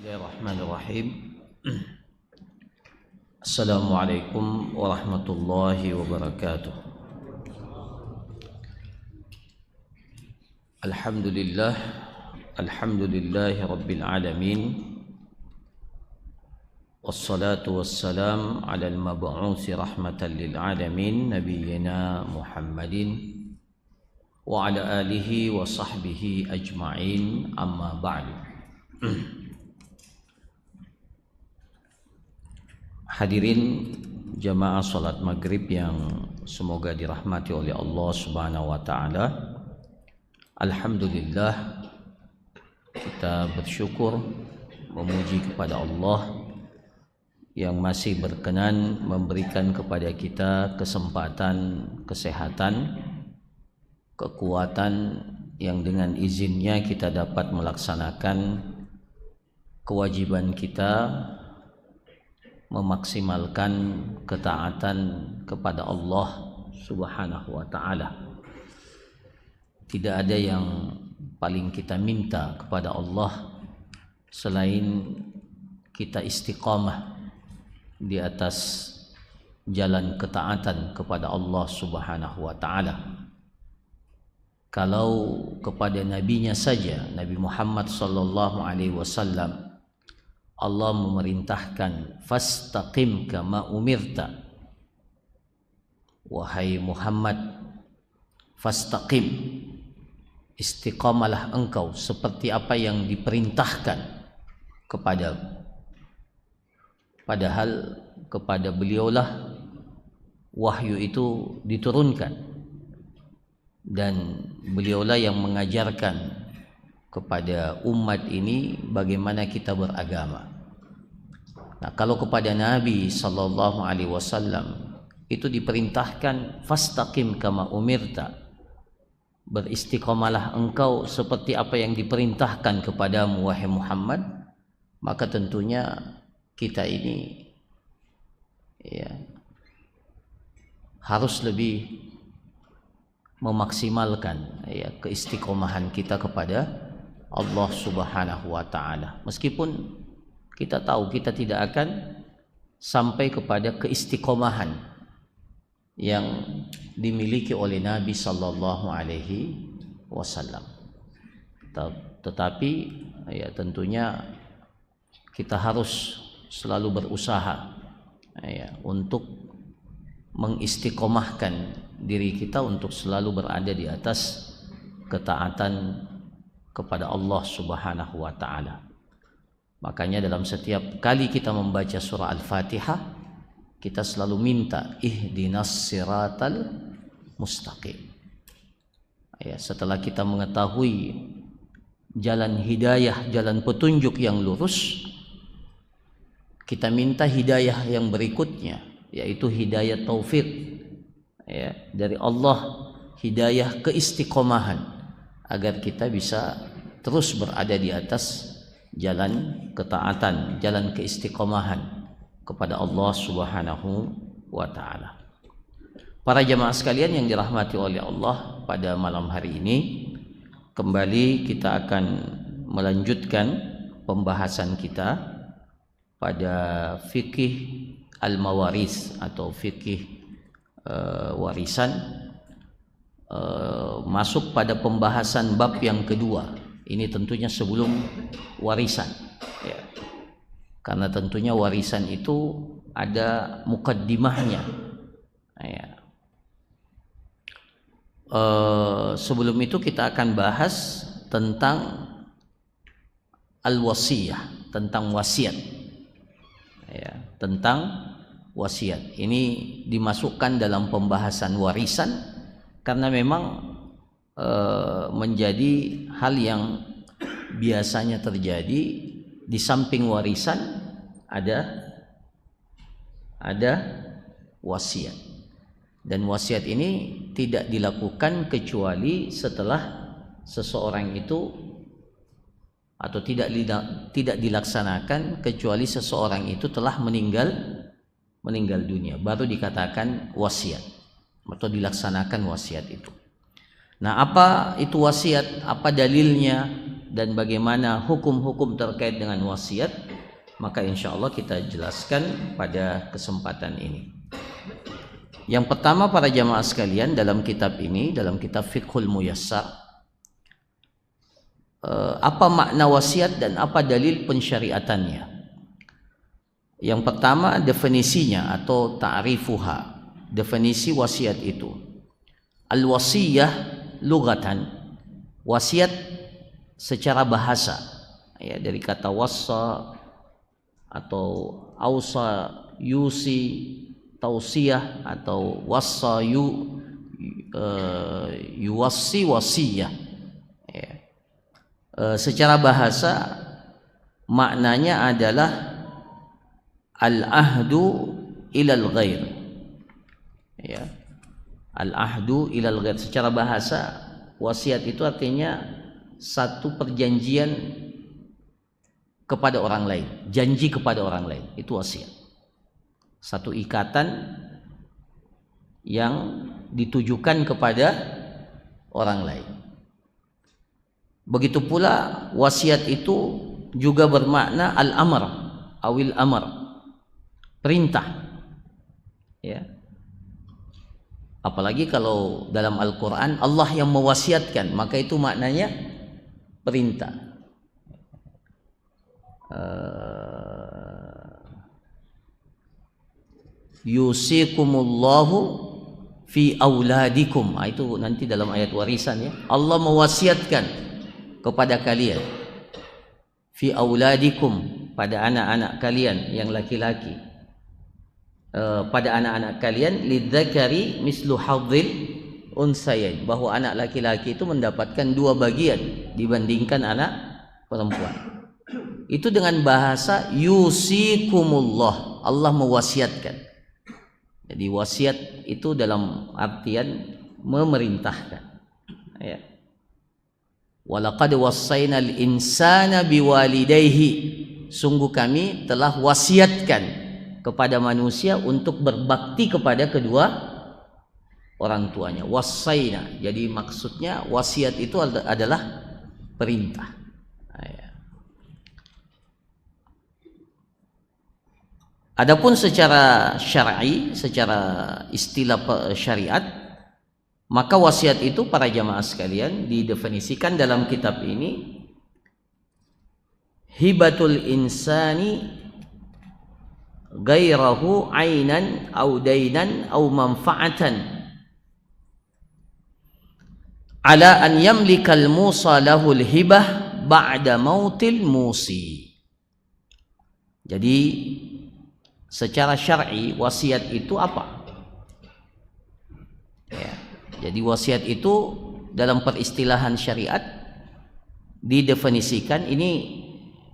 Bismillahirrahmanirrahim. Assalamualaikum warahmatullahi wabarakatuh. Alhamdulillahi rabbil alamin. Wassalatu wassalam ala al-mab'usi rahmatan lil alamin nabiyyina Muhammadin wa ala alihi wa sahbihi ajma'in, amma ba'du. Hadirin jamaah salat maghrib yang semoga dirahmati oleh Allah Subhanahu wa taala. Alhamdulillah, kita bersyukur memuji kepada Allah yang masih berkenan memberikan kepada kita kesempatan, kesehatan, kekuatan yang dengan izinnya kita dapat melaksanakan kewajiban kita, memaksimalkan ketaatan kepada Allah Subhanahu wa taala. Tidak ada yang paling kita minta kepada Allah selain kita istiqamah di atas jalan ketaatan kepada Allah Subhanahu wa taala. Kalau kepada nabinya saja, Nabi Muhammad sallallahu alaihi wasallam, Allah memerintahkan fastaqim kama umirta. Wahai Muhammad, fastaqim, istiqamalah engkau seperti apa yang diperintahkan kepadamu. Padahal kepada beliaulah wahyu itu diturunkan, dan beliaulah yang mengajarkan kepada umat ini bagaimana kita beragama. Nah, kalau kepada Nabi sallallahu alaihi wasallam itu diperintahkan fastaqim kama umirta, beristiqamalah engkau seperti apa yang diperintahkan kepadamu wahai Muhammad. Maka tentunya kita ini harus lebih memaksimalkan keistiqomahan kita kepada Allah Subhanahu wa taala. Meskipun kita tahu kita tidak akan sampai kepada keistiqomahan yang dimiliki oleh Nabi sallallahu alaihi wasallam. Tetapi tentunya kita harus selalu berusaha untuk mengistiqomahkan diri kita untuk selalu berada di atas ketaatan kepada Allah Subhanahu wa taala. Makanya dalam setiap kali kita membaca surah Al-Fatihah, kita selalu minta ihdinas siratal mustaqim. Setelah kita mengetahui jalan hidayah, jalan petunjuk yang lurus, kita minta hidayah yang berikutnya, yaitu hidayah taufik dari Allah, hidayah keistiqomahan, agar kita bisa terus berada di atas jalan ketaatan, jalan keistiqomahan kepada Allah Subhanahu wa taala. Para jamaah sekalian yang dirahmati oleh Allah, pada malam hari ini kembali kita akan melanjutkan pembahasan kita pada fikih al-mawaris atau fikih warisan, masuk pada pembahasan bab yang kedua. Ini tentunya sebelum warisan, karena tentunya warisan itu ada mukaddimahnya. Sebelum itu kita akan bahas tentang al-wasiyah, tentang wasiat. Tentang wasiat ini dimasukkan dalam pembahasan warisan karena memang menjadi hal yang biasanya terjadi. Di samping warisan ada wasiat, dan wasiat ini tidak dilakukan kecuali setelah seseorang itu, atau tidak dilaksanakan kecuali seseorang itu telah meninggal dunia, baru dikatakan wasiat atau dilaksanakan wasiat itu. Nah, apa itu wasiat? Apa dalilnya? dan bagaimana hukum-hukum terkait dengan wasiat, maka insya Allah kita jelaskan pada kesempatan ini. Yang pertama para jamaah sekalian, dalam kitab ini, dalam kitab Fiqhul Muyassar, apa makna wasiat dan apa dalil pensyariatannya. Yang pertama definisinya atau ta'rifuha. Definisi wasiat itu, al-wasiyah lughatan, wasiat secara bahasa, ya, dari kata wassa atau ausa yusi, tausiyah atau wassa yuwassi wasiyah, ya. Secara bahasa maknanya adalah al-ahdu ilal ghair, ya, al-ahdu ilal ghair. Secara bahasa wasiat itu artinya satu perjanjian kepada orang lain, janji kepada orang lain, itu wasiat. Satu ikatan yang ditujukan kepada orang lain. Begitu pula wasiat itu juga bermakna al-amr awil amr, perintah, ya. Apalagi kalau dalam Al-Quran Allah yang mewasiatkan, maka itu maknanya perintah. Yusikumullahu fi auladikum, itu nanti dalam ayat warisan, ya. Allah mewasiatkan kepada kalian fi auladikum, pada anak-anak kalian yang laki-laki, pada anak-anak kalian, lidzakari mislu hadzil unsayain, bahwa anak laki-laki itu mendapatkan 2 bagian dibandingkan anak perempuan. Itu dengan bahasa yusikumullah, Allah mewasiatkan. Jadi wasiat itu dalam artian memerintahkan, ya. Walaqad wassaynal insana biwalidayhi, sungguh kami telah wasiatkan kepada manusia untuk berbakti kepada kedua orang tuanya. Wassayna, jadi maksudnya wasiat itu adalah perintah. Adapun secara syar'i, secara istilah syariat, maka wasiat itu para jamaah sekalian didefinisikan dalam kitab ini hibatul insani ghairahu ainan au dainan au manfaatan ala an yamlikal musa lahul hibah ba'da mautil musi. Jadi secara syar'i wasiat itu apa? Ya. Jadi wasiat itu dalam peristilahan syariat didefinisikan, ini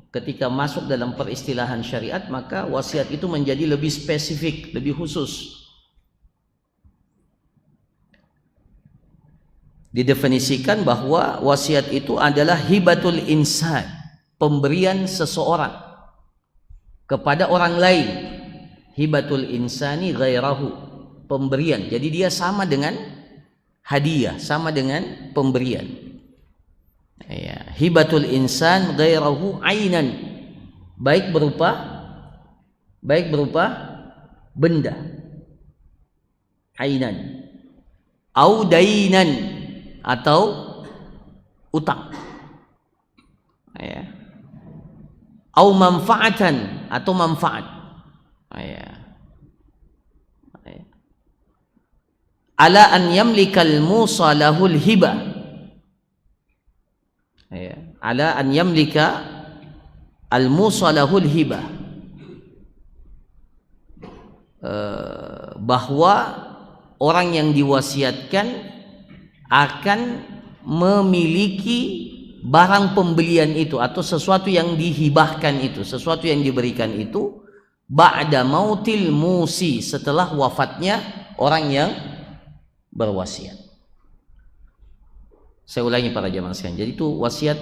ketika masuk dalam peristilahan syariat, maka wasiat itu menjadi lebih spesifik, lebih khusus. Didefinisikan bahwa wasiat itu adalah hibatul insan, pemberian seseorang kepada orang lain. Hibatul insani ghairahu, pemberian. Jadi dia sama dengan hadiah, sama dengan pemberian. Ya, hibatul insan ghairahu ainan, baik berupa benda, ainan, au dainan, atau utang, ya, au manfaatan, atau manfaat, ya. Ala an yamlikal musa lahul hibah, ya. Ala an yamlika al musa lahul hibah, bahwa orang yang diwasiatkan akan memiliki barang pembelian itu atau sesuatu yang dihibahkan itu, sesuatu yang diberikan itu ba'da mautil musi, setelah wafatnya orang yang berwasiat. Saya ulangi para jamaah sekalian. Jadi itu wasiat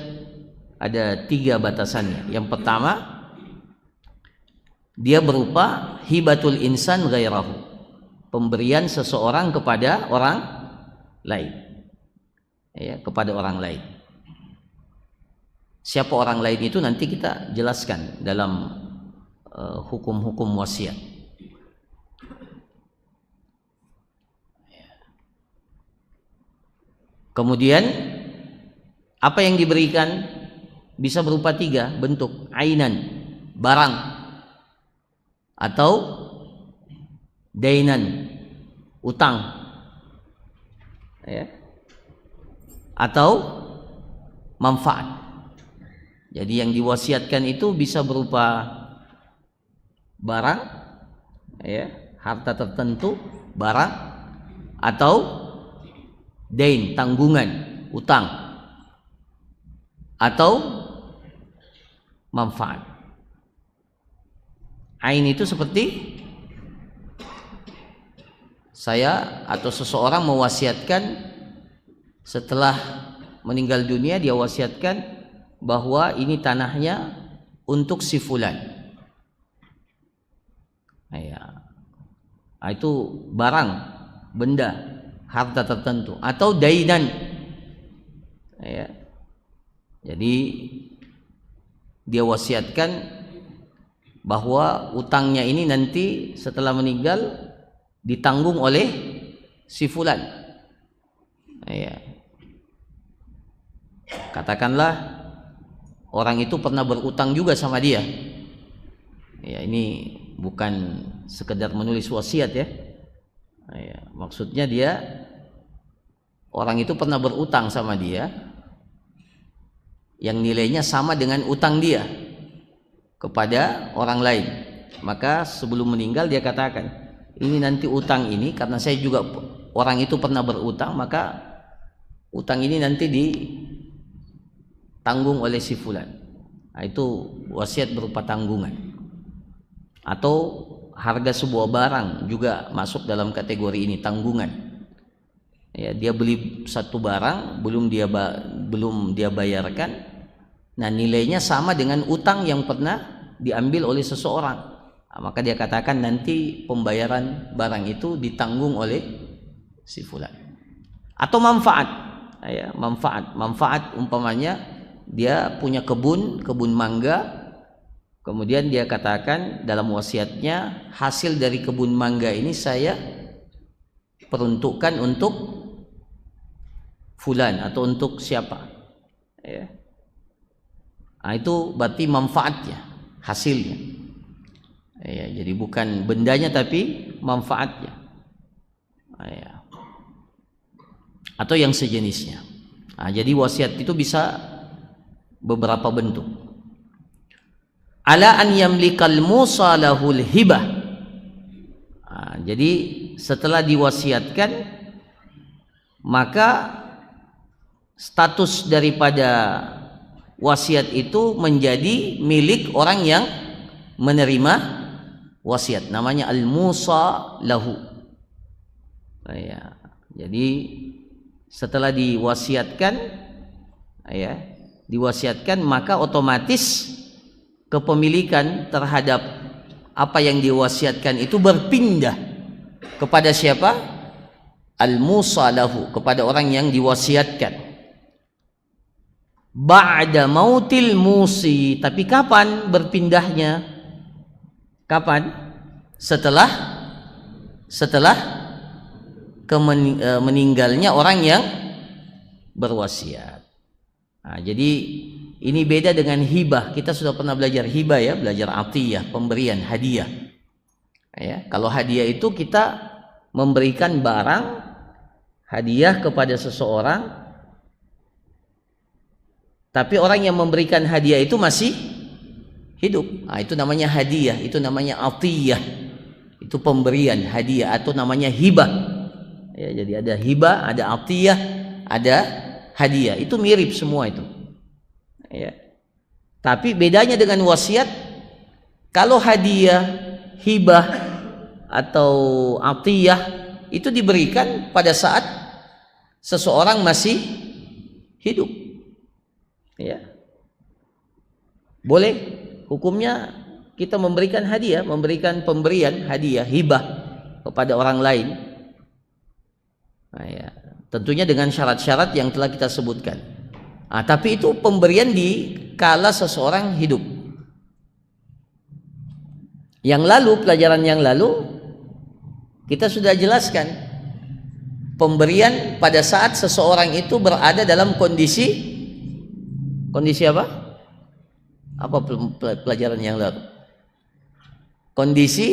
ada 3 batasannya. Yang pertama, dia berupa hibatul insan ghairahu, pemberian seseorang kepada orang lain, ya, kepada orang lain. Siapa orang lain itu nanti kita jelaskan dalam hukum-hukum wasiat. Kemudian apa yang diberikan bisa berupa 3 bentuk: ainan, barang, atau dainan, utang, ya, atau manfaat. Jadi yang diwasiatkan itu bisa berupa barang, ya, harta tertentu, barang, atau dain, tanggungan, utang, atau manfaat. Ain itu seperti saya atau seseorang mewasiatkan setelah meninggal dunia, dia wasiatkan bahwa ini tanahnya untuk si fulan. Ya. Itu barang, benda, harta tertentu, atau dainan. Ya. Jadi dia wasiatkan bahwa utangnya ini nanti setelah meninggal ditanggung oleh si fulan. Ya. Katakanlah orang itu pernah berutang juga sama dia. Ya, ini bukan sekedar menulis wasiat ya. Ya, maksudnya dia, orang itu pernah berutang sama dia yang nilainya sama dengan utang dia kepada orang lain. Maka sebelum meninggal dia katakan, ini nanti utang ini karena saya juga orang itu pernah berutang, maka utang ini nanti ditanggung oleh si fulan. Nah, itu wasiat berupa tanggungan. Atau harga sebuah barang juga masuk dalam kategori ini, tanggungan. Ya, dia beli satu barang belum dia bayarkan, nah nilainya sama dengan utang yang pernah diambil oleh seseorang. Nah, maka dia katakan nanti pembayaran barang itu ditanggung oleh si fulan. Atau manfaat, ya, manfaat umpamanya dia punya kebun mangga, kemudian dia katakan dalam wasiatnya, hasil dari kebun mangga ini saya peruntukkan untuk fulan atau untuk siapa, ya. Nah, itu berarti manfaatnya, hasilnya, ya, jadi bukan bendanya tapi manfaatnya, ya. Atau yang sejenisnya. Nah, jadi wasiat itu bisa beberapa bentuk. Ala an yamlikal musa lahul hibah. Nah, jadi setelah diwasiatkan, maka status daripada wasiat itu menjadi milik orang yang menerima wasiat, namanya al-musa lahu. Ya, jadi setelah diwasiatkan, ya, maka otomatis kepemilikan terhadap apa yang diwasiatkan itu berpindah kepada siapa? Al-musa lahu, kepada orang yang diwasiatkan. Ba'da mautil musi, tapi kapan berpindahnya? Kapan? Setelah meninggalnya orang yang berwasiat. Nah, jadi ini beda dengan hibah. Kita sudah pernah belajar hibah ya, belajar atiyah, pemberian, hadiah. Ya, kalau hadiah itu kita memberikan barang hadiah kepada seseorang, tapi orang yang memberikan hadiah itu masih hidup. Nah, itu namanya hadiah, itu namanya atiyah. Itu pemberian hadiah, atau namanya hibah. Ya, jadi ada hibah, ada atiyah, ada hadiah. Itu mirip semua itu. Ya. Tapi bedanya dengan wasiat, kalau hadiah, hibah atau atiyah itu diberikan pada saat seseorang masih hidup. Ya. Boleh hukumnya kita memberikan hadiah, memberikan pemberian hadiah, hibah kepada orang lain. Nah, ya. Tentunya dengan syarat-syarat yang telah kita sebutkan. Nah, tapi itu pemberian kala seseorang hidup. Yang lalu, pelajaran yang lalu kita sudah jelaskan pemberian pada saat seseorang itu berada dalam kondisi apa? Apa pelajaran yang lalu? Kondisi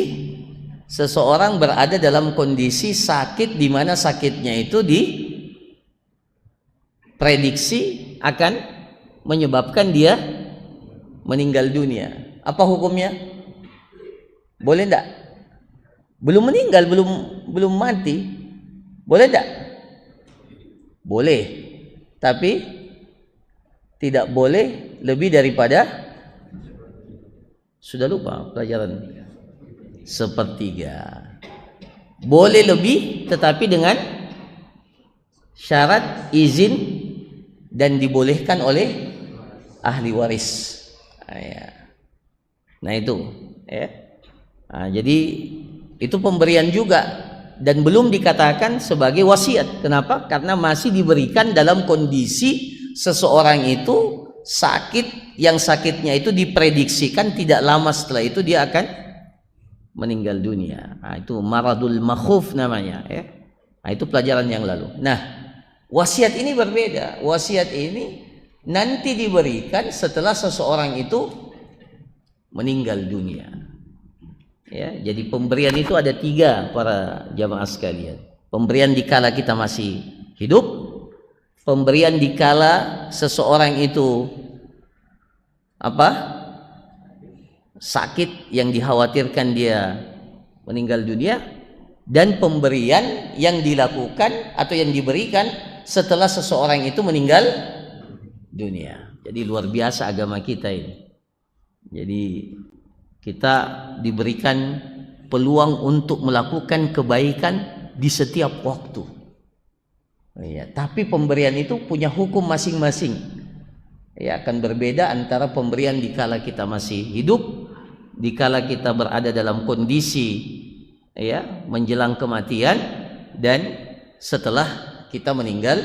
seseorang berada dalam kondisi sakit, di mana sakitnya itu diprediksi akan menyebabkan dia meninggal dunia. Apa hukumnya? Boleh enggak? Belum meninggal, belum mati. Boleh enggak? Boleh. Tapi tidak boleh lebih daripada, sudah lupa pelajaran, sepertiga. Boleh lebih tetapi dengan syarat izin dan dibolehkan oleh ahli waris. Nah itu ya. Nah, jadi itu pemberian juga dan belum dikatakan sebagai wasiat. Kenapa? Karena masih diberikan dalam kondisi seseorang itu sakit, yang sakitnya itu diprediksikan tidak lama setelah itu dia akan meninggal dunia. Nah, itu maradul makhuf namanya ya. Nah, itu pelajaran yang lalu. Nah, wasiat ini berbeda. Wasiat ini nanti diberikan setelah seseorang itu meninggal dunia. Ya, jadi pemberian itu ada 3 para jamaah sekalian. Pemberian dikala kita masih hidup, pemberian dikala seseorang itu sakit yang dikhawatirkan dia meninggal dunia, dan pemberian yang dilakukan atau yang diberikan setelah seseorang itu meninggal dunia. Jadi luar biasa agama kita ini. Jadi kita diberikan peluang untuk melakukan kebaikan di setiap waktu. Ya, tapi pemberian itu punya hukum masing-masing. Ya, akan berbeda antara pemberian dikala kita masih hidup, dikala kita berada dalam kondisi ya menjelang kematian, dan setelah kita meninggal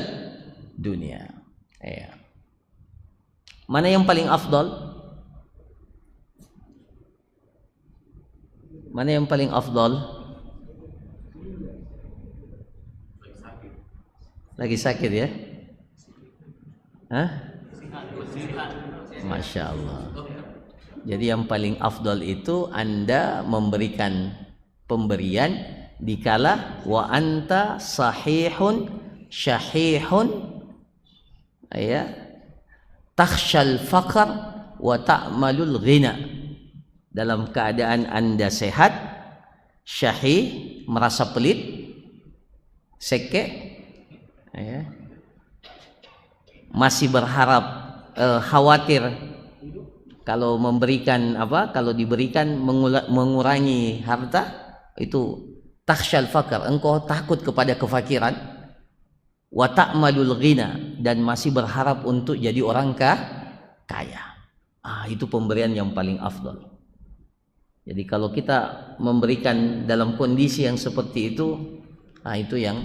dunia. Ya. Mana yang paling afdal? Mana yang paling afdal? Lagi sakit ya? Hah? Masya Allah. Jadi yang paling afdal itu Anda memberikan pemberian dikala wa anta sahihun syahihun ya takhshal faqr wa ta'malul ghina. Dalam keadaan Anda sehat, syahih, merasa pelit, seke ya, masih berharap khawatir kalau memberikan kalau diberikan mengurangi harta, itu takhshal faqr, engkau takut kepada kefakiran, wa ta'malul ghina, dan masih berharap untuk jadi orang kaya. Itu pemberian yang paling afdal. Jadi kalau kita memberikan dalam kondisi yang seperti itu, itu yang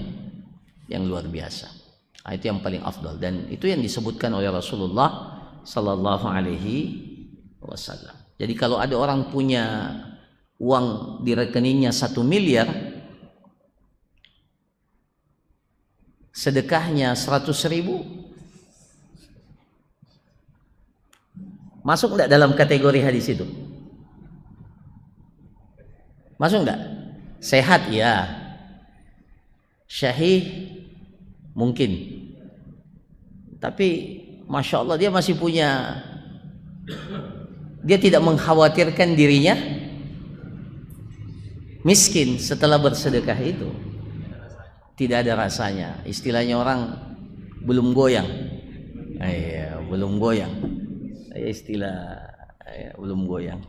luar biasa. Itu yang paling afdal, dan itu yang disebutkan oleh Rasulullah sallallahu alaihi wasallam. Jadi kalau ada orang punya uang di rekeningnya 1 miliar, sedekahnya 100.000, masuk enggak dalam kategori hadis itu? Masuk enggak? Sehat ya, syahih mungkin, tapi Masya Allah dia masih punya, dia tidak mengkhawatirkan dirinya miskin setelah bersedekah itu. Tidak ada rasanya, istilahnya orang belum goyang. Belum goyang, istilah belum goyang.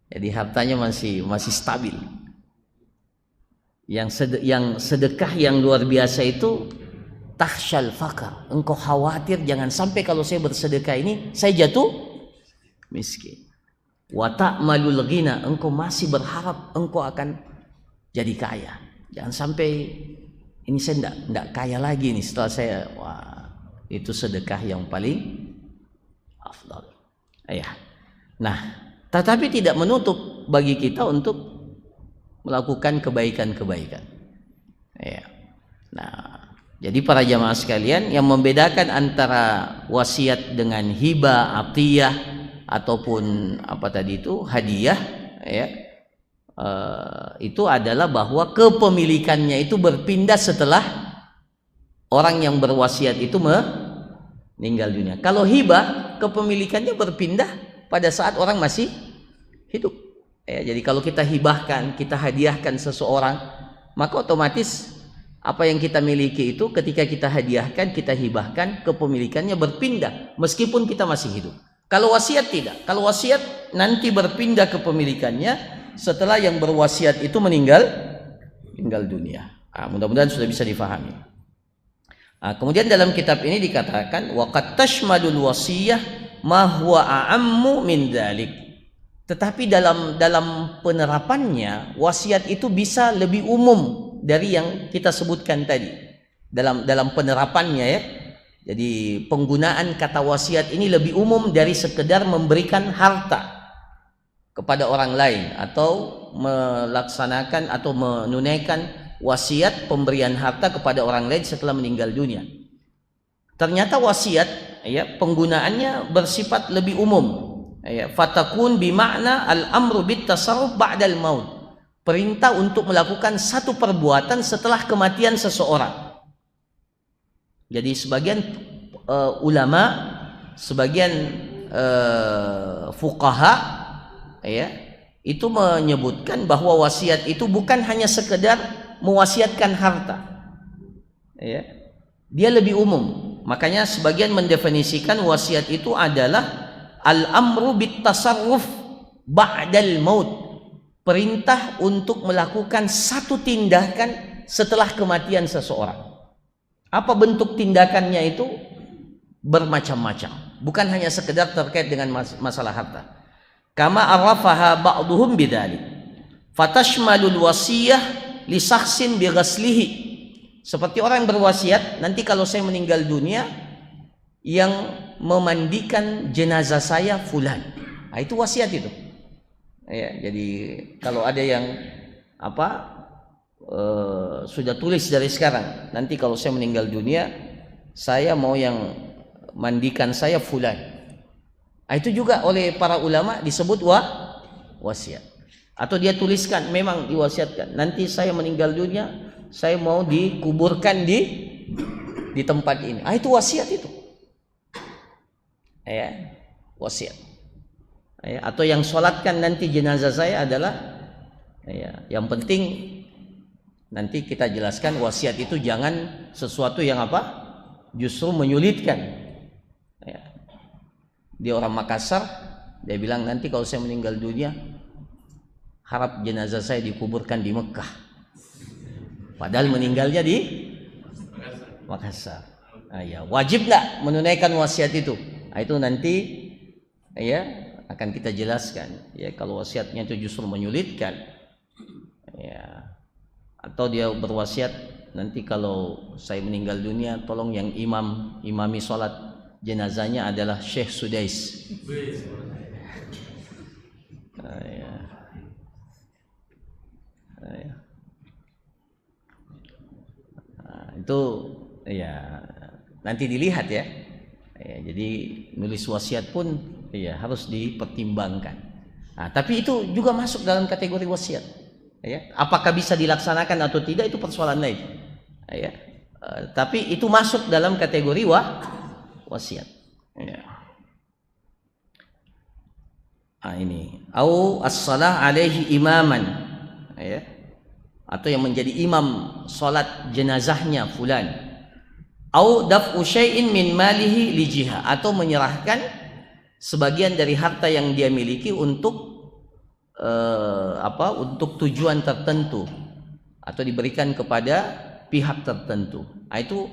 Jadi hartanya masih stabil. Yang sedekah yang luar biasa itu takhshal faqr, engkau khawatir jangan sampai kalau saya bersedekah ini saya jatuh miskin. Wa ta'malul ghina, engkau masih berharap engkau akan jadi kaya. Jangan sampai ini saya enggak kaya lagi nih setelah saya. Itu sedekah yang paling afdal. Ya. Nah, tetapi tidak menutup bagi kita untuk melakukan kebaikan-kebaikan. Ya. Nah, jadi para jamaah sekalian, yang membedakan antara wasiat dengan hibah, atiyah ataupun apa tadi itu hadiah, ya, itu adalah bahwa kepemilikannya itu berpindah setelah orang yang berwasiat itu meninggal dunia. Kalau hibah, kepemilikannya berpindah pada saat orang masih hidup. Ya, jadi kalau kita hibahkan, kita hadiahkan seseorang, maka otomatis apa yang kita miliki itu ketika kita hadiahkan, kita hibahkan, kepemilikannya berpindah meskipun kita masih hidup. Kalau wasiat tidak. Kalau wasiat nanti berpindah kepemilikannya setelah yang berwasiat itu meninggal dunia. Mudah-mudahan sudah bisa difahami. Kemudian dalam kitab ini dikatakan waqad tashmadul wasiyah ma huwa a'ammu min dzalik. Tetapi dalam penerapannya wasiat itu bisa lebih umum dari yang kita sebutkan tadi. Dalam penerapannya, ya. Jadi penggunaan kata wasiat ini lebih umum dari sekedar memberikan harta kepada orang lain atau melaksanakan atau menunaikan wasiat pemberian harta kepada orang lain setelah meninggal dunia. Ternyata wasiat, ya, penggunaannya bersifat lebih umum. Ya, fatakun bimakna al-amru bit tasarruf ba'dal maut. Perintah untuk melakukan satu perbuatan setelah kematian seseorang. Jadi sebagian ulama, sebagian fuqaha, ya, itu menyebutkan bahwa wasiat itu bukan hanya sekedar mewasiatkan harta. Ya. Dia lebih umum. Makanya sebagian mendefinisikan wasiat itu adalah al-amru bit tasarruf ba'dal maut. Perintah untuk melakukan satu tindakan setelah kematian seseorang. Apa bentuk tindakannya itu? Bermacam-macam. Bukan hanya sekedar terkait dengan masalah harta. Kama arrafaha ba'duhum bidzalik. Fatashmalul wasiyah li shakhsin bi ghaslihi. Seperti orang yang berwasiat, nanti kalau saya meninggal dunia, yang memandikan jenazah saya fulan. Nah, itu wasiat itu. Ya, jadi kalau ada yang sudah tulis dari sekarang, nanti kalau saya meninggal dunia, saya mau yang mandikan saya fulan. Nah, itu juga oleh para ulama disebut wasiat. Atau dia tuliskan, memang diwasiatkan, nanti saya meninggal dunia, saya mau dikuburkan di tempat ini. Ah, itu wasiat itu. Ya, wasiat. Ya, atau yang sholatkan nanti jenazah saya adalah, ya, yang penting nanti kita jelaskan wasiat itu jangan sesuatu yang justru menyulitkan. Ya. Dia orang Makassar, dia bilang nanti kalau saya meninggal dunia, harap jenazah saya dikuburkan di Mekah. Padahal meninggalnya di Makassar. Nah, ya, wajib nggak menunaikan wasiat itu? Nah, itu nanti, ya, akan kita jelaskan. Ya, kalau wasiatnya itu justru menyulitkan, ya, atau dia berwasiat nanti kalau saya meninggal dunia, tolong yang imami sholat jenazahnya adalah Syekh Sudais. Nah, ya. Nah, ya. Nah, itu, ya, nanti dilihat, ya. Ya, jadi nulis wasiat pun, ya, harus dipertimbangkan. Nah, tapi itu juga masuk dalam kategori wasiat. Ya, apakah bisa dilaksanakan atau tidak itu persoalan lain. Ya, tapi itu masuk dalam kategori wasiat. Ya. Nah, ini au as-salah alaihi imaman, ya, atau yang menjadi imam salat jenazahnya fulan. Au daf'u syai'in min malihi li jihah, atau menyerahkan sebagian dari harta yang dia miliki untuk untuk tujuan tertentu atau diberikan kepada pihak tertentu. Nah, itu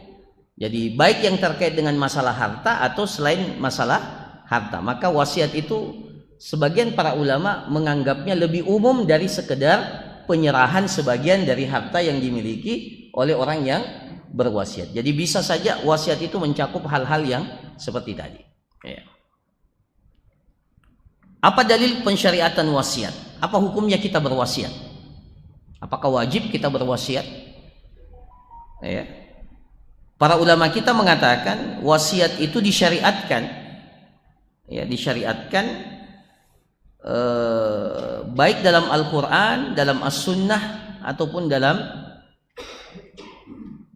jadi baik yang terkait dengan masalah harta atau selain masalah harta. Maka wasiat itu sebagian para ulama menganggapnya lebih umum dari sekedar penyerahan sebagian dari harta yang dimiliki oleh orang yang berwasiat. Jadi bisa saja wasiat itu mencakup hal-hal yang seperti tadi. Ya. Apa dalil pensyariatan wasiat? Apa hukumnya kita berwasiat? Apakah wajib kita berwasiat? Ya. Para ulama kita mengatakan wasiat itu disyariatkan, ya, disyariatkan baik dalam Al-Quran, dalam As-Sunnah ataupun dalam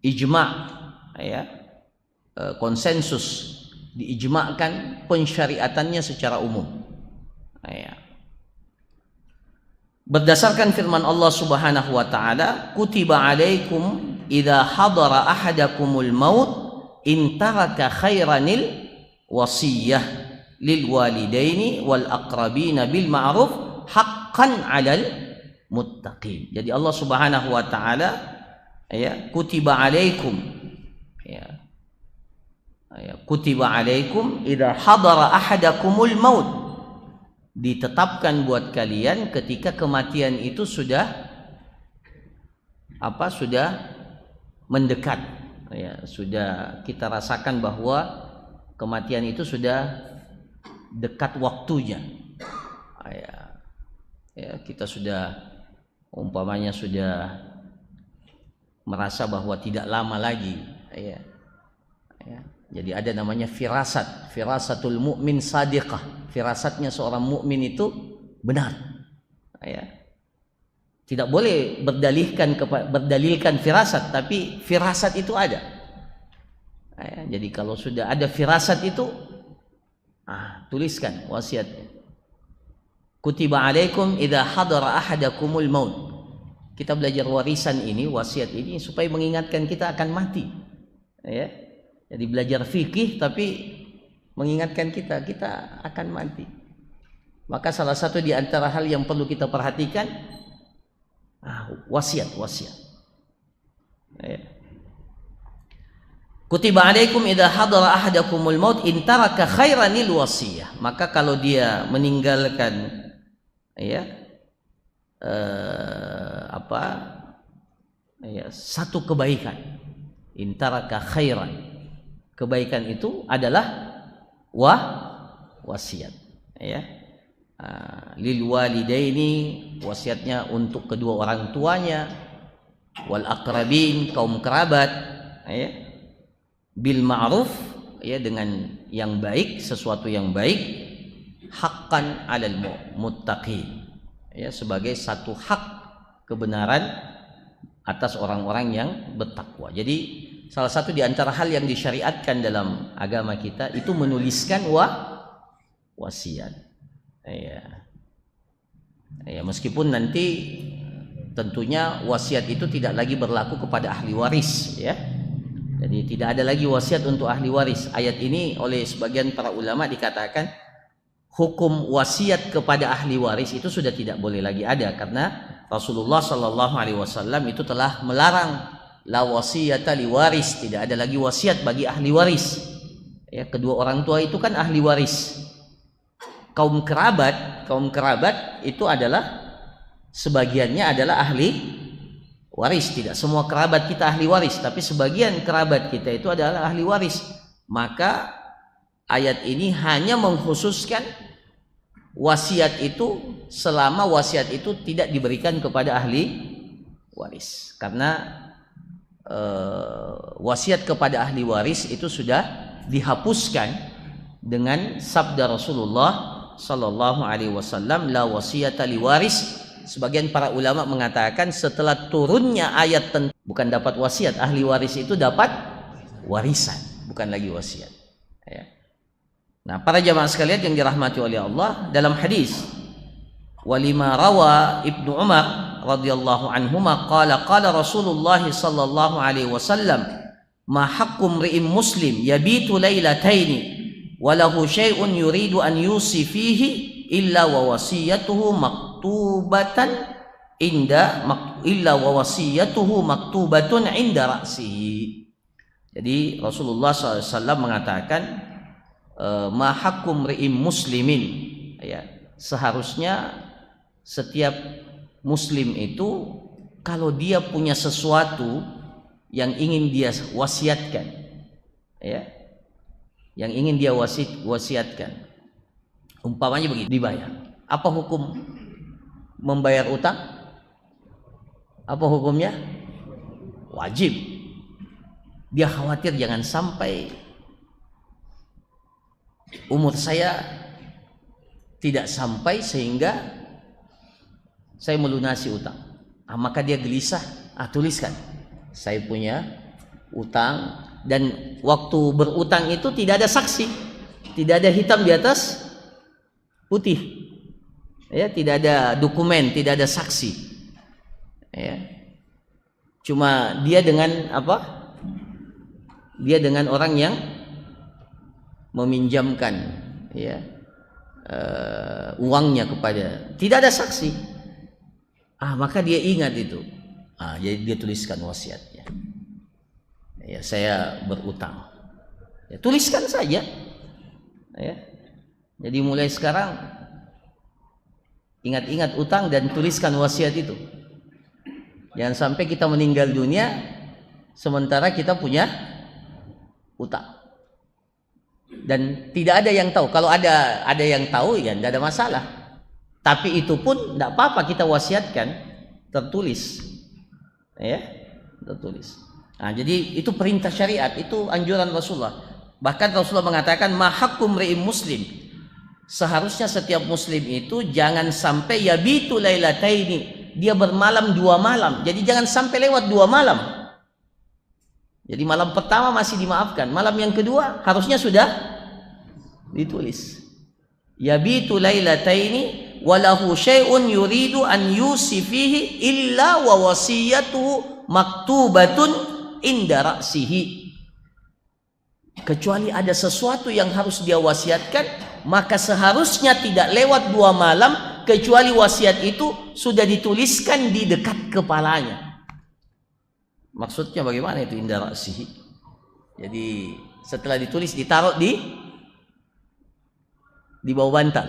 ijma', ya, konsensus, diijma'kan pensyariatannya secara umum. Ya. Berdasarkan firman Allah Subhanahu wa taala, kutiba alaikum idza hadara ahadakumul maut in taraka khairanil wasiyah lil walidaini wal aqrabina bil ma'ruf haqqan 'alal muttaqin. Jadi Allah Subhanahu wa taala, ya, kutiba alaikum, ya, kutiba alaikum idza hadara ahadakumul maut, ditetapkan buat kalian ketika kematian itu sudah mendekat, ya, sudah kita rasakan bahwa kematian itu sudah dekat waktunya, ya, kita sudah umpamanya sudah merasa bahwa tidak lama lagi, ya. Jadi ada namanya firasatul mukmin sadiqah. Firasatnya seorang mukmin itu benar. Ya. Tidak boleh berdalilkan firasat, tapi firasat itu ada. Ya. Jadi kalau sudah ada firasat itu, tuliskan wasiatnya. Kutiba alaikum idza hadara ahadakumul maut. Kita belajar warisan ini, wasiat ini supaya mengingatkan kita akan mati. Ya. Jadi belajar fikih tapi mengingatkan kita akan mati. Maka salah satu di antara hal yang perlu kita perhatikan, wasiat. Ya. Kutiba alaikum idza hadara ahadakumul maut in taraka khairanil wasiyah. Maka kalau dia meninggalkan, ya, satu kebaikan, in taraka khairan, kebaikan itu adalah wasiat, ya. Lil walidaini, wasiatnya untuk kedua orang tuanya, wal aqrabin, kaum kerabat, ya, bil ma'ruf, ya, dengan yang baik, sesuatu yang baik, haqqan 'alal muttaqin, ya, sebagai satu hak kebenaran atas orang-orang yang bertakwa. Jadi salah satu di antara hal yang disyariatkan dalam agama kita itu menuliskan wasiat. Ya, meskipun nanti tentunya wasiat itu tidak lagi berlaku kepada ahli waris, ya. Jadi tidak ada lagi wasiat untuk ahli waris. Ayat ini oleh sebagian para ulama dikatakan hukum wasiat kepada ahli waris itu sudah tidak boleh lagi ada, karena Rasulullah Shallallahu Alaihi Wasallam itu telah melarang la wasiyata li waris, tidak ada lagi wasiat bagi ahli waris. Ya, kedua orang tua itu kan ahli waris. Kaum kerabat itu adalah sebagiannya adalah ahli waris. Tidak semua kerabat kita ahli waris, tapi sebagian kerabat kita itu adalah ahli waris. Maka ayat ini hanya mengkhususkan wasiat itu selama wasiat itu tidak diberikan kepada ahli waris. Karena wasiat kepada ahli waris itu sudah dihapuskan dengan sabda Rasulullah Sallallahu Alaihi Wasallam, la wasiyata li waris. Sebagian para ulama mengatakan setelah turunnya ayat bukan dapat wasiat, ahli waris itu dapat warisan, bukan lagi wasiat, ya. Nah, para jamaah sekalian yang dirahmati oleh Allah, dalam hadis walima rawa Ibnu Umar radhiyallahu anhuma qala Rasulullah sallallahu alaihi wasallam ma haqqum ri'im muslim yabitu lailataini wa lahu syai'un yuridu an yusi fihi illa wa wasiyatuhu maktubatan maktubatun inda ra'sihi. Jadi Rasulullah SAW mengatakan ma haqqum ri'im muslimin, ya, seharusnya setiap muslim itu kalau dia punya sesuatu yang ingin dia wasiatkan, ya, yang ingin dia wasiatkan, Umpamanya begini, dibayar. Apa hukum membayar utang? Apa hukumnya? Wajib. Dia khawatir jangan sampai umur saya tidak sampai sehingga saya melunasi utang. Maka dia gelisah, tuliskan. Saya punya utang, dan waktu berutang itu tidak ada saksi, tidak ada hitam di atas putih, ya, tidak ada dokumen, tidak ada saksi, ya. Cuma dia dengan apa? Dia dengan orang yang meminjamkan, ya, uangnya kepada, tidak ada saksi. Maka dia ingat itu. Jadi dia tuliskan wasiatnya. Ya, saya berutang. Ya, tuliskan saja. Ya. Jadi mulai sekarang ingat-ingat utang dan tuliskan wasiat itu. Jangan sampai kita meninggal dunia sementara kita punya utang. Dan tidak ada yang tahu. Kalau ada yang tahu, ya tidak ada masalah. Tapi itu pun tidak apa-apa, kita wasiatkan, tertulis, ya, tertulis. Jadi itu perintah syariat, itu anjuran Rasulullah. Bahkan Rasulullah mengatakan, mahakum ri'im muslim. Seharusnya setiap muslim itu jangan sampai yabitu lailataini, dia bermalam 2 malam. Jadi jangan sampai lewat 2 malam. Jadi malam pertama masih dimaafkan, malam yang kedua harusnya sudah ditulis. Yabitu lailataini walahu syai'un yuridu an yusifihi illa wa wasiyatuhu maktubatun inda ra'sihi. Kecuali ada sesuatu yang harus dia wasiatkan, maka seharusnya tidak lewat 2 malam kecuali wasiat itu sudah dituliskan di dekat kepalanya. Maksudnya bagaimana itu inda ra'sihi? Jadi setelah ditulis ditaruh di bawah bantal.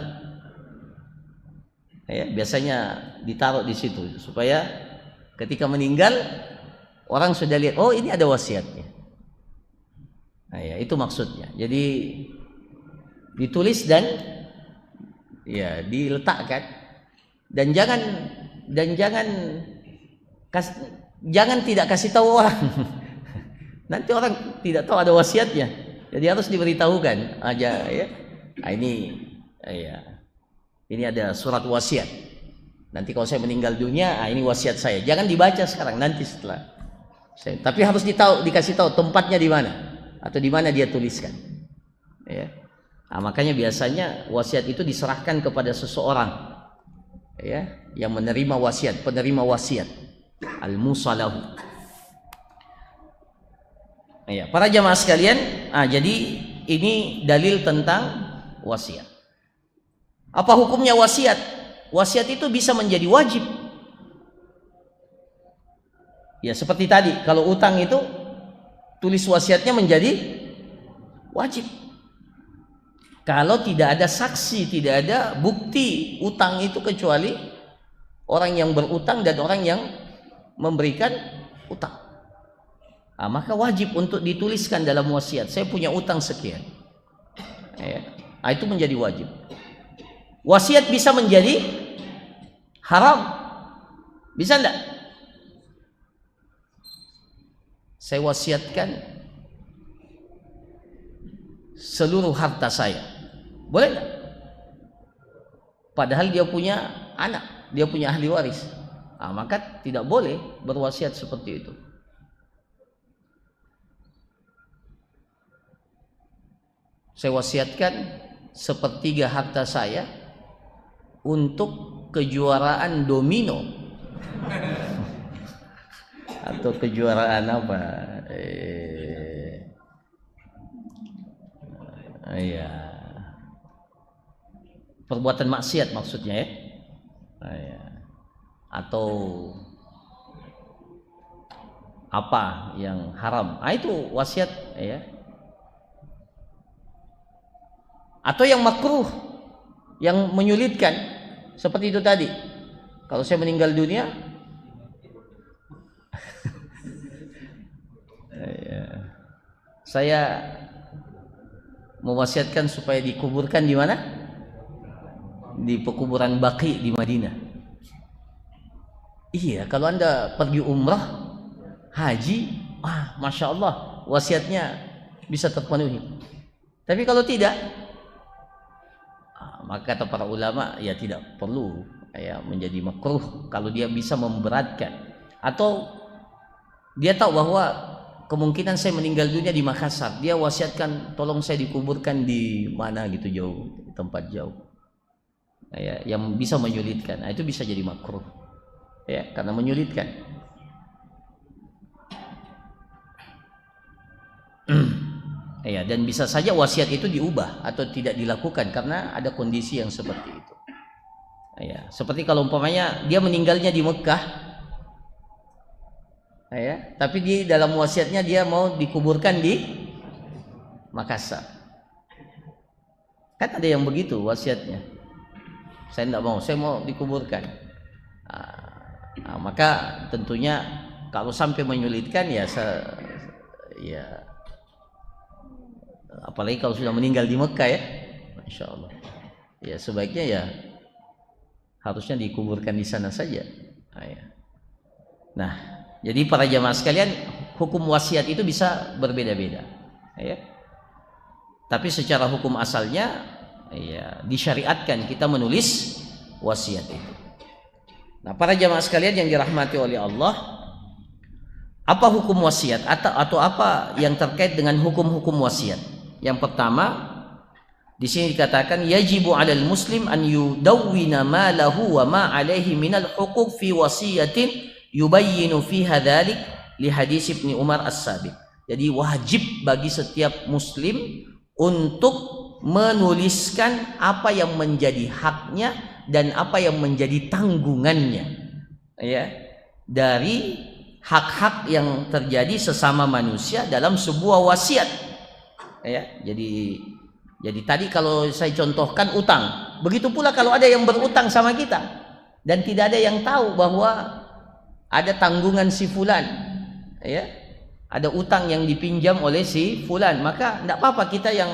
Ya, biasanya ditaruh di situ supaya ketika meninggal orang sudah lihat, oh ini ada wasiatnya. Ya, itu maksudnya. Jadi ditulis dan ya diletakkan, dan jangan tidak kasih tahu orang. Nanti orang tidak tahu ada wasiatnya. Jadi harus diberitahukan aja, ya. Ini ada surat wasiat. Nanti kalau saya meninggal dunia, ini wasiat saya. Jangan dibaca sekarang, nanti setelah tapi harus dikasih tahu tempatnya di mana atau di mana dia tuliskan. Ya. Makanya biasanya wasiat itu diserahkan kepada seseorang, ya, yang menerima wasiat, penerima wasiat, al-musalahu. Ya, para jamaah sekalian, jadi ini dalil tentang wasiat. Apa hukumnya wasiat? Wasiat itu bisa menjadi wajib. Ya seperti tadi, kalau utang itu tulis wasiatnya menjadi wajib. Kalau tidak ada saksi, tidak ada bukti utang itu kecuali orang yang berutang dan orang yang memberikan utang. Maka wajib untuk dituliskan dalam wasiat, saya punya utang sekian. Ya. Itu menjadi wajib. Wasiat bisa menjadi haram. Bisa enggak? Saya wasiatkan seluruh harta saya. Boleh enggak? Padahal dia punya anak, dia punya ahli waris. Maka tidak boleh berwasiat seperti itu. Saya wasiatkan 1/3 harta saya untuk kejuaraan domino atau kejuaraan apa? Perbuatan maksiat maksudnya, ya. Atau apa yang haram. Itu wasiat, ya. Atau yang makruh, yang menyulitkan, seperti itu tadi. Kalau saya meninggal dunia, saya mewasiatkan supaya dikuburkan di mana? di pekuburan Baqi di Madinah. Iya, kalau Anda pergi umrah, haji, Masya Allah, wasiatnya bisa terpenuhi. Tapi kalau tidak, maka kata para ulama, ya tidak perlu ya menjadi makruh kalau dia bisa memberatkan. Atau dia tahu bahwa kemungkinan saya meninggal dunia di Makassar, dia wasiatkan tolong saya dikuburkan di mana gitu, jauh, tempat jauh ya, yang bisa menyulitkan. Itu bisa jadi makruh ya, karena menyulitkan. Ya, dan bisa saja wasiat itu diubah atau tidak dilakukan karena ada kondisi yang seperti itu ya. Seperti kalau umpamanya dia meninggalnya di Mekah ya, tapi di dalam wasiatnya dia mau dikuburkan di Makassar. Kan ada yang begitu wasiatnya, saya tidak mau, saya mau dikuburkan. Maka tentunya kalau sampai menyulitkan ya, apalagi kalau sudah meninggal di Mekah ya, Masya Allah, ya sebaiknya ya harusnya dikuburkan di sana saja. Nah, jadi para jamaah sekalian, hukum wasiat itu bisa berbeda-beda ya. Tapi secara hukum asalnya ya disyariatkan kita menulis wasiat itu. Nah, para jamaah sekalian yang dirahmati oleh Allah, apa hukum wasiat atau apa yang terkait dengan hukum-hukum wasiat? Yang pertama, di sini dikatakan yajibu 'alal muslim an yudawwina ma lahu wa ma 'alaihi minal huquq fi wasiyatin yubayyinu fiha dzalik li hadis Ibnu Umar as-sabiq. Jadi wajib bagi setiap muslim untuk menuliskan apa yang menjadi haknya dan apa yang menjadi tanggungannya ya, dari hak-hak yang terjadi sesama manusia dalam sebuah wasiat ya. Jadi tadi kalau saya contohkan utang, begitu pula kalau ada yang berutang sama kita dan tidak ada yang tahu bahwa ada tanggungan si fulan ya, ada utang yang dipinjam oleh si fulan, maka tidak apa-apa kita yang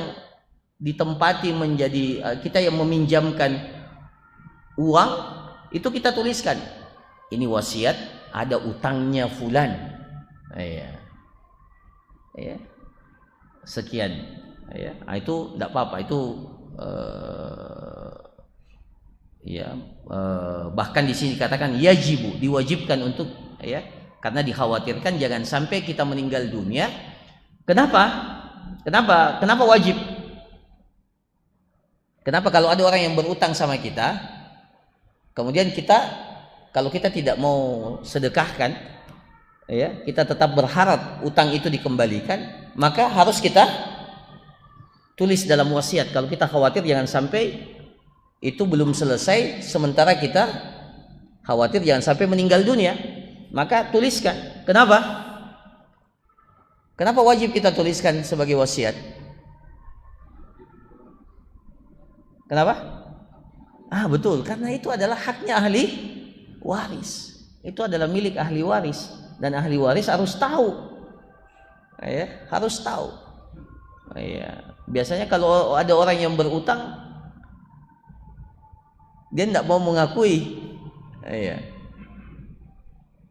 ditempati menjadi, kita yang meminjamkan uang itu kita tuliskan, ini wasiat ada utangnya fulan ya, sekian ya. Itu tidak apa-apa, itu bahkan di sini dikatakan yajibu, diwajibkan untuk ya, karena dikhawatirkan jangan sampai kita meninggal dunia. Kenapa wajib? Kenapa kalau ada orang yang berutang sama kita, kemudian kalau kita tidak mau sedekahkan ya, kita tetap berharap utang itu dikembalikan, maka harus kita tulis dalam wasiat. Kalau kita khawatir jangan sampai itu belum selesai, sementara kita khawatir jangan sampai meninggal dunia, maka tuliskan. Kenapa wajib kita tuliskan sebagai wasiat? Kenapa? Betul, karena itu adalah haknya ahli waris. Itu adalah milik ahli waris dan ahli waris harus tahu. Ya, harus tahu. Ya, biasanya kalau ada orang yang berutang, dia tidak mau mengakui ya.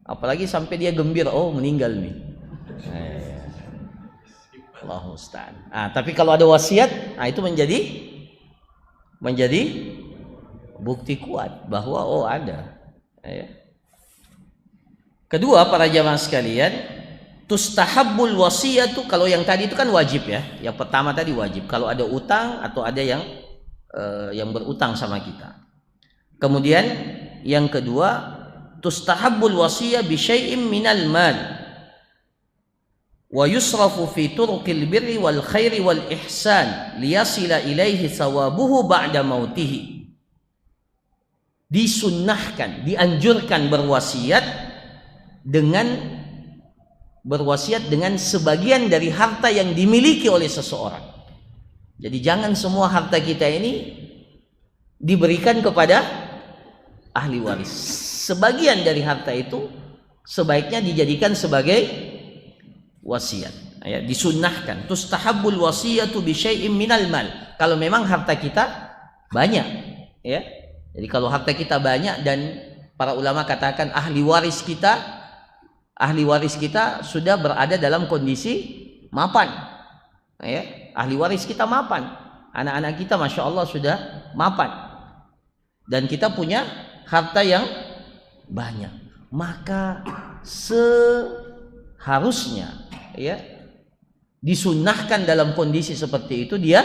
Apalagi sampai dia gembira, oh meninggal nih ya. Allahu musta'an. Tapi kalau ada wasiat, itu menjadi bukti kuat bahwa oh ada ya. Kedua, para jamaah sekalian, tustahabbul wasiyatu, kalau yang tadi itu kan wajib ya. Yang pertama tadi wajib kalau ada utang atau ada yang berutang sama kita. Kemudian yang kedua, tustahabbul wasiyah bi syai'in minal mal wa yusrafu fi turuqil birri wal khairi wal ihsan liyasila ilaihi thawabuhu ba'da mautihi. Disunnahkan, dianjurkan berwasiat dengan sebagian dari harta yang dimiliki oleh seseorang. Jadi jangan semua harta kita ini diberikan kepada ahli waris. Sebagian dari harta itu sebaiknya dijadikan sebagai wasiat ya, disunnahkan. Tustahabbul wasiyatu bi syai'in minal mal. Kalau memang harta kita banyak ya, Jadi kalau harta kita banyak dan para ulama katakan ahli waris kita sudah berada dalam kondisi mapan, ya, ahli waris kita mapan, anak-anak kita masya Allah sudah mapan, dan kita punya harta yang banyak, maka seharusnya, ya, disunnahkan dalam kondisi seperti itu dia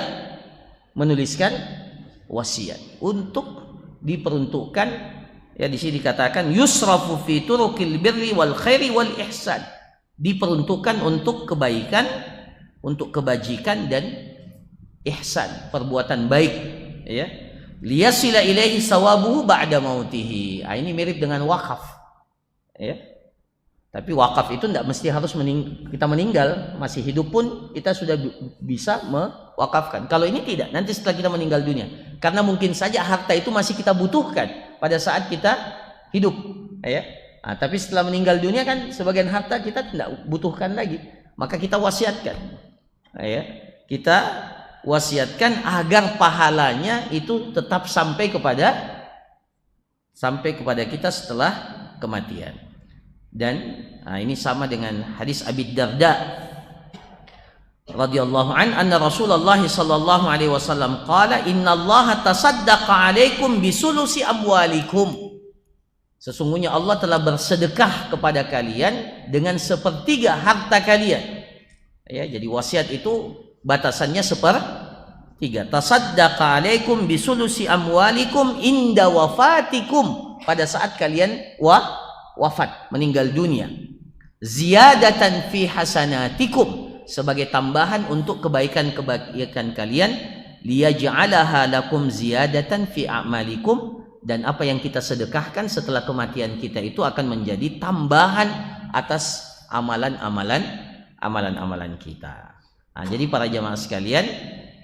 menuliskan wasiat untuk diperuntukkan, ya, di sini dikatakan yusrafu fi turuqil birri wal khairi wal ihsan, diperuntukkan untuk kebaikan, untuk kebajikan dan ihsan, perbuatan baik, ya, liyasila ilaihi sawabuhu ba'da mautihi. Ini mirip dengan wakaf, ya. Tapi wakaf itu tidak mesti harus kita meninggal, masih hidup pun kita sudah bisa mewakafkan. Kalau ini tidak, nanti setelah kita meninggal dunia, karena mungkin saja harta itu masih kita butuhkan pada saat kita hidup, ya. Nah, tapi setelah meninggal dunia kan sebagian harta kita tidak butuhkan lagi, maka kita wasiatkan, ya, kita wasiatkan agar pahalanya itu tetap sampai kepada kita setelah kematian. Dan ini sama dengan hadis Abi Darda radhiyallahu anna Rasulullah sallallahu alaihi wasallam qala innallaha tasaddaqa alaikum bisulusi amwalikum. Sesungguhnya Allah telah bersedekah kepada kalian dengan sepertiga harta kalian. Ya, jadi wasiat itu batasannya sepertiga. Tasaddaqa alaikum bisulusi amwalikum inda wafatikum, pada saat kalian wafat, meninggal dunia, ziyadatan fi hasanatikum, sebagai tambahan untuk kebaikan-kebaikan kalian, liyaj'alaha lakum ziyadatan fi a'malikum, dan apa yang kita sedekahkan setelah kematian kita itu akan menjadi tambahan atas amalan-amalan kita. Nah, jadi para jamaah sekalian,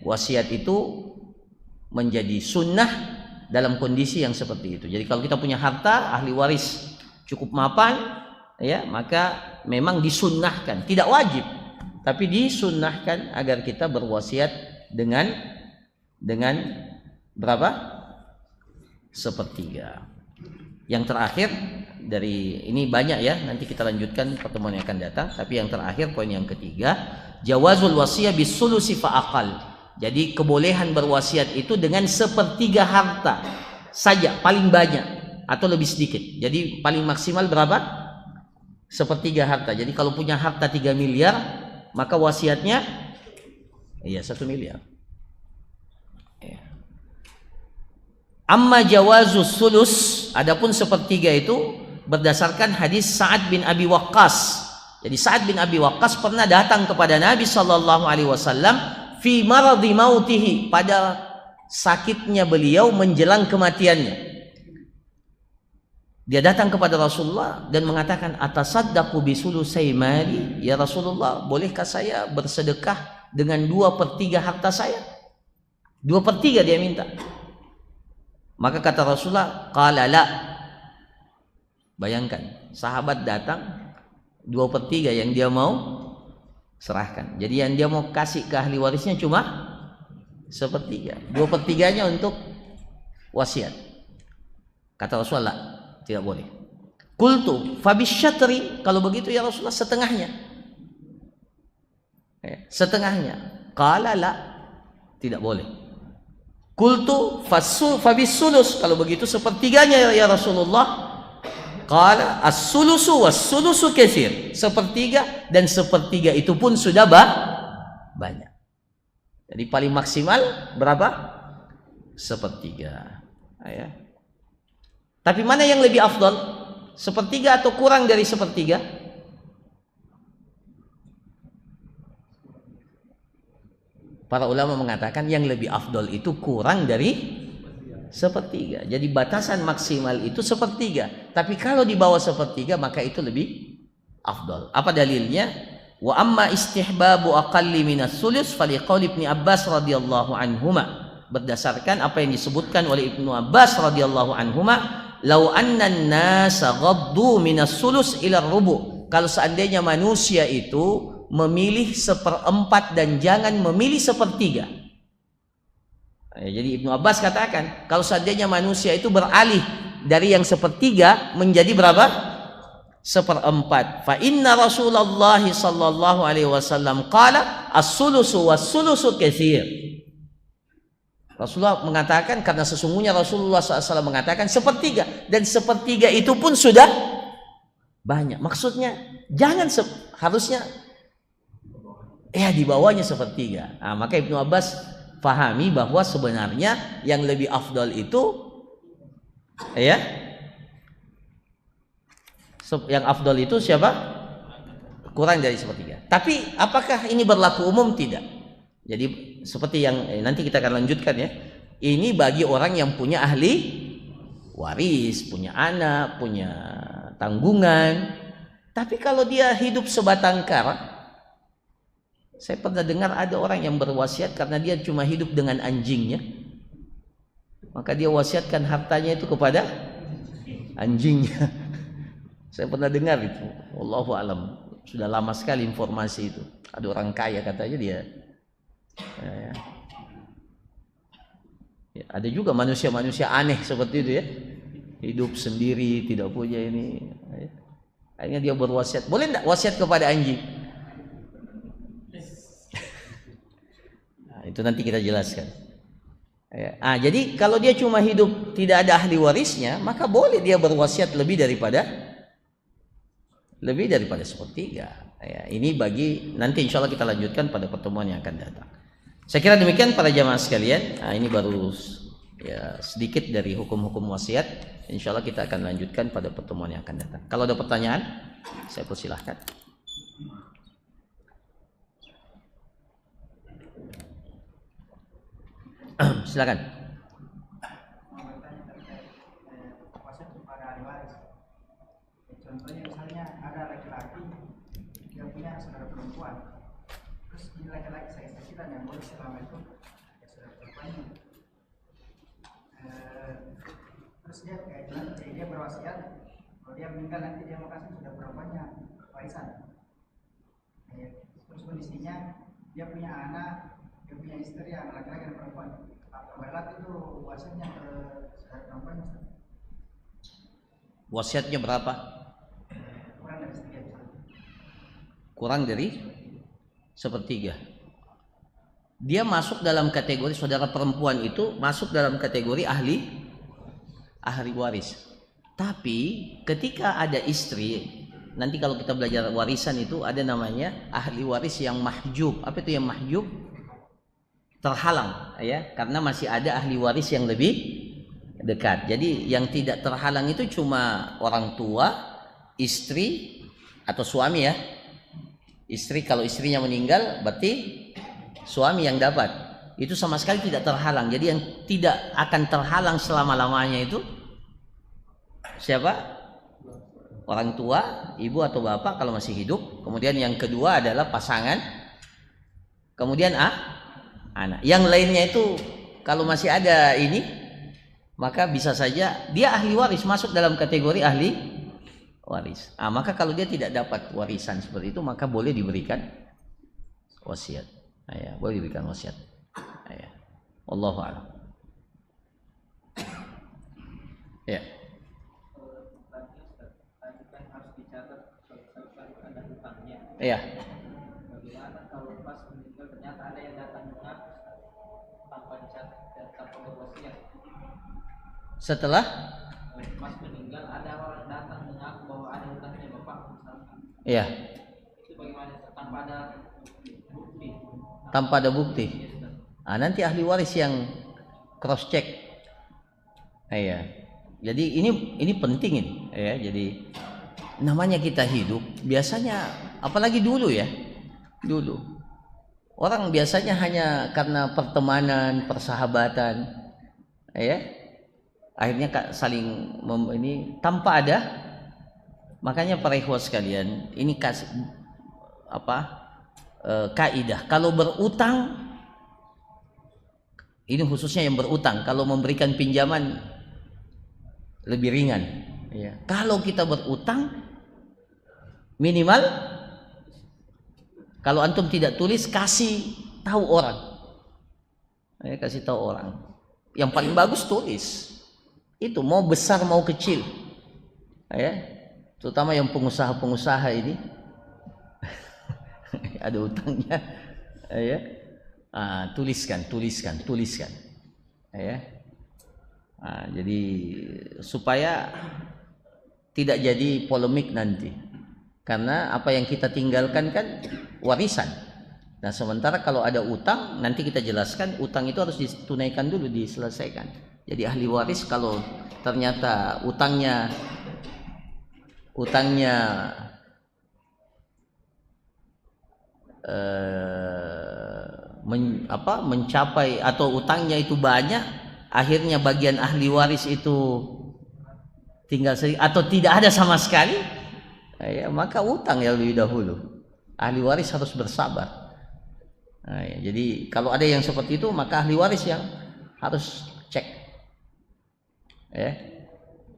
wasiat itu menjadi sunnah dalam kondisi yang seperti itu. Jadi kalau kita punya harta, ahli waris cukup mapan, ya, maka memang disunnahkan, tidak wajib, tapi disunnahkan agar kita berwasiat dengan berapa? Sepertiga. Yang terakhir dari ini banyak, ya, nanti kita lanjutkan pertemuan yang akan datang, tapi yang terakhir poin yang ketiga, jawazul wasiyah bisulusi fa'aqal. Jadi kebolehan berwasiat itu dengan sepertiga harta saja, paling banyak atau lebih sedikit. Jadi paling maksimal berapa? Sepertiga harta. Jadi kalau punya harta 3 miliar, maka wasiatnya 1 miliar. Ya. Amma jawazus sulus, adapun sepertiga itu berdasarkan hadis Sa'ad bin Abi Waqqas. Jadi Sa'ad bin Abi Waqqas pernah datang kepada Nabi sallallahu alaihi wasallam fi maradhi mautihi, pada sakitnya beliau menjelang kematiannya. Dia datang kepada Rasulullah dan mengatakan, atasaddaqu bisulusai mali, ya Rasulullah, bolehkah saya bersedekah dengan 2/3 harta saya? 2/3 dia minta. Maka kata Rasulullah, qala la. Bayangkan, sahabat datang, 2/3 yang dia mau serahkan. Jadi yang dia mau kasih ke ahli warisnya cuma 1/3. 2/3-nya untuk wasiat. Kata Rasulullah, tidak boleh. Qultu fabisyatri, kalau begitu ya Rasulullah, setengahnya. Setengahnya. Qala la, tidak boleh. Qultu fabisulus, kalau begitu sepertiganya ya Rasulullah. Qala as-sulusu was-sulusu katsir, sepertiga, dan sepertiga itu pun sudah banyak. Jadi paling maksimal berapa? Sepertiga. Ya. Tapi mana yang lebih afdal? Sepertiga atau kurang dari sepertiga? Para ulama mengatakan yang lebih afdal itu kurang dari sepertiga. Jadi batasan maksimal itu sepertiga. Tapi kalau di bawah sepertiga maka itu lebih afdal. Apa dalilnya? Wa amma istihbabu aqalli minas sulus faliqaul Ibnu Abbas radhiyallahu anhuma. Berdasarkan apa yang disebutkan oleh Ibnu Abbas radhiyallahu anhuma, lau annan nasa ghaddu minas sulus ila rubu, kalau seandainya manusia itu memilih 1/4 dan jangan memilih 1/3, Jadi Ibnu Abbas katakan kalau seandainya manusia itu beralih dari yang sepertiga menjadi berapa? Seperempat. Fa inna Rasulullah sallallahu alaihi wasallam qala as-sulusu was-sulusu katsir. Rasulullah mengatakan karena sesungguhnya Rasulullah SAW mengatakan sepertiga, dan sepertiga itu pun sudah banyak. Maksudnya jangan harusnya di bawahnya sepertiga. Nah, maka Ibnu Abbas pahami bahwa sebenarnya yang lebih afdal itu yang afdal itu siapa? Kurang dari sepertiga. Tapi apakah ini berlaku umum? Tidak. Jadi seperti yang nanti kita akan lanjutkan ya. Ini bagi orang yang punya ahli waris, punya anak, punya tanggungan. Tapi kalau dia hidup sebatang kara, saya pernah dengar ada orang yang berwasiat karena dia cuma hidup dengan anjingnya, maka dia wasiatkan hartanya itu kepada anjingnya. Saya pernah dengar itu, wallahu alam, sudah lama sekali informasi itu. Ada orang kaya katanya dia. Ada juga manusia-manusia aneh seperti itu ya, hidup sendiri tidak punya ini. Akhirnya dia berwasiat, boleh tidak wasiat kepada anjing? Itu nanti kita jelaskan. Jadi kalau dia cuma hidup tidak ada ahli warisnya, maka boleh dia berwasiat lebih daripada sepertiga. Ini bagi nanti insya Allah kita lanjutkan pada pertemuan yang akan datang. Saya kira demikian para jamaah sekalian. Ini baru sedikit dari hukum-hukum wasiat. Insya Allah kita akan lanjutkan pada pertemuan yang akan datang. Kalau ada pertanyaan, saya persilahkan. Silakan. Contohnya misalnya ada laki-laki yang punya saudara perempuan, terus ini laki-laki saya yang boleh selama itu saudara perempuannya. Terus dia berwasiat kalau dia meninggal nanti dia mau kasih saudara perempuannya warisan. Terus kondisinya dia punya anak, dia punya istri yang laki-laki dan perempuan. Berlaku itu wasiatnya ke saudara perempuan. Wasiatnya berapa? Kurang dari sepertiga. Dia masuk dalam kategori saudara perempuan itu masuk dalam kategori ahli waris. Tapi ketika ada istri, nanti kalau kita belajar warisan itu ada namanya ahli waris yang mahjub. Apa itu yang mahjub? Terhalang karena masih ada ahli waris yang lebih dekat. Jadi yang tidak terhalang itu cuma orang tua, istri atau suami ya. Istri, kalau istrinya meninggal berarti suami yang dapat. Itu sama sekali tidak terhalang. Jadi yang tidak akan terhalang selama-lamanya itu siapa? Orang tua, ibu atau bapak kalau masih hidup. Kemudian yang kedua adalah pasangan. Kemudian anak. Yang lainnya itu kalau masih ada ini, maka bisa saja dia ahli waris, masuk dalam kategori ahli waris. Maka kalau dia tidak dapat warisan seperti itu, maka boleh diberikan wasiat. Boleh diberikan wasiat. Wallahu a'lam. Ya. Iya. Bagaimana kalau pas meninggal ternyata ada yang datang mengaku tanpa dicatat dan tanpa berwasiat? Setelah Mas meninggal ada orang datang mengaku bahwa ada hutangnya bapak misalkan. Iya. Itu bagaimana tanpa ada bukti? Tanpa ada bukti. Nanti ahli waris yang cross check. Jadi ini penting ini. Jadi namanya kita hidup biasanya, apalagi dulu ya. Dulu orang biasanya hanya karena pertemanan, persahabatan, akhirnya saling ini tanpa ada. Makanya para ikhwah sekalian, ini kaidah kalau berutang, ini khususnya yang berutang, kalau memberikan pinjaman lebih ringan. Kalau kita berutang minimal, kalau antum tidak tulis, kasih tahu orang. Kasih tahu orang. Yang paling bagus tulis. Itu mau besar mau kecil. Terutama yang pengusaha-pengusaha ini ada utangnya. Tuliskan. Jadi supaya tidak jadi polemik nanti, karena apa yang kita tinggalkan kan warisan. Nah sementara kalau ada utang, nanti kita jelaskan utang itu harus ditunaikan dulu, diselesaikan. Jadi ahli waris kalau ternyata utangnya mencapai atau utangnya itu banyak, akhirnya bagian ahli waris itu tinggal sedikit atau tidak ada sama sekali, maka utang yang lebih dahulu. Ahli waris harus bersabar. Jadi kalau ada yang seperti itu, maka ahli waris yang harus cek.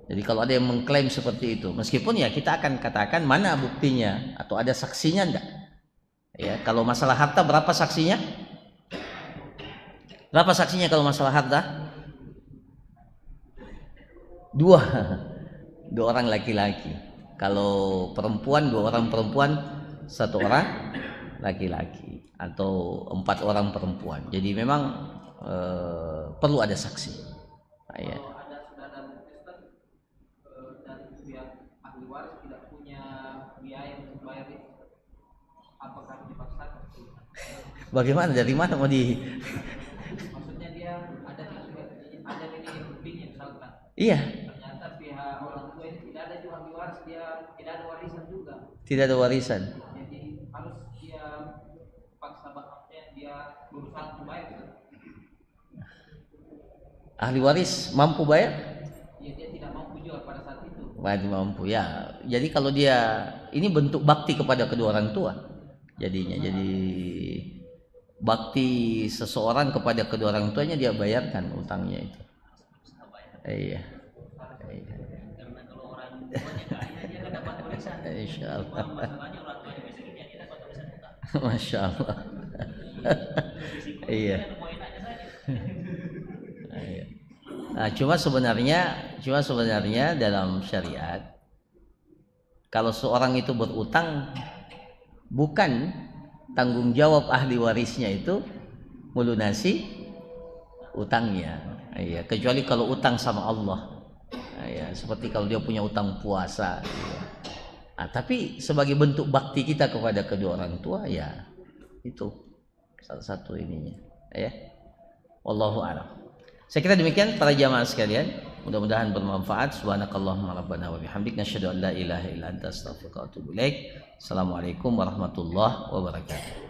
Jadi kalau ada yang mengklaim seperti itu, meskipun ya kita akan katakan mana buktinya atau ada saksinya enggak. Kalau masalah harta berapa saksinya? Berapa saksinya kalau masalah harta? 2 orang laki-laki. Kalau perempuan 2 orang perempuan, 1 orang laki-laki, atau 4 orang perempuan. Jadi memang perlu ada saksi. Kalau ada saudara Kristen dari pihak ahli waris tidak punya biaya untuk bayar itu, apakah dipaksakan? Bagaimana? Dari mana mau di? Maksudnya dia ada ini buktinya misalkan. Iya. Ternyata pihak orang tua ini tidak ada juga ahli waris, dia tidak ada warisan juga. Tidak ada warisan. Jadi harus dia paksa bapaknya, dia berusaha untuk bayar. Ahli waris mampu bayar? Ya, dia tidak mampu juga pada saat itu. Mampu ya. Jadi kalau dia ini bentuk bakti kepada kedua orang tua. Jadinya jadi bakti seseorang kepada kedua orang tuanya, dia bayarkan utangnya itu. Iya. Karena kalau orang tuanya kaya dia akan dapat warisan. Insyaallah. Masalahnya orang tuanya miskin dia dapat warisan utang. Masya Allah. Iya. Nah, cuma sebenarnya dalam syariat, kalau seorang itu berutang, bukan tanggung jawab ahli warisnya itu melunasi utangnya. Kecuali kalau utang sama Allah. Seperti kalau dia punya utang puasa. Tapi sebagai bentuk bakti kita kepada kedua orang tua, ya itu salah satu ininya. Wallahu a'lam. Saya kira demikian para jamaah sekalian, mudah-mudahan bermanfaat. Subhanakallahumma rabbana wa bihamdika nasyhadu an la ilaha illa anta astaghfiruka wa atubu ilaik. Assalamualaikum warahmatullahi wabarakatuh.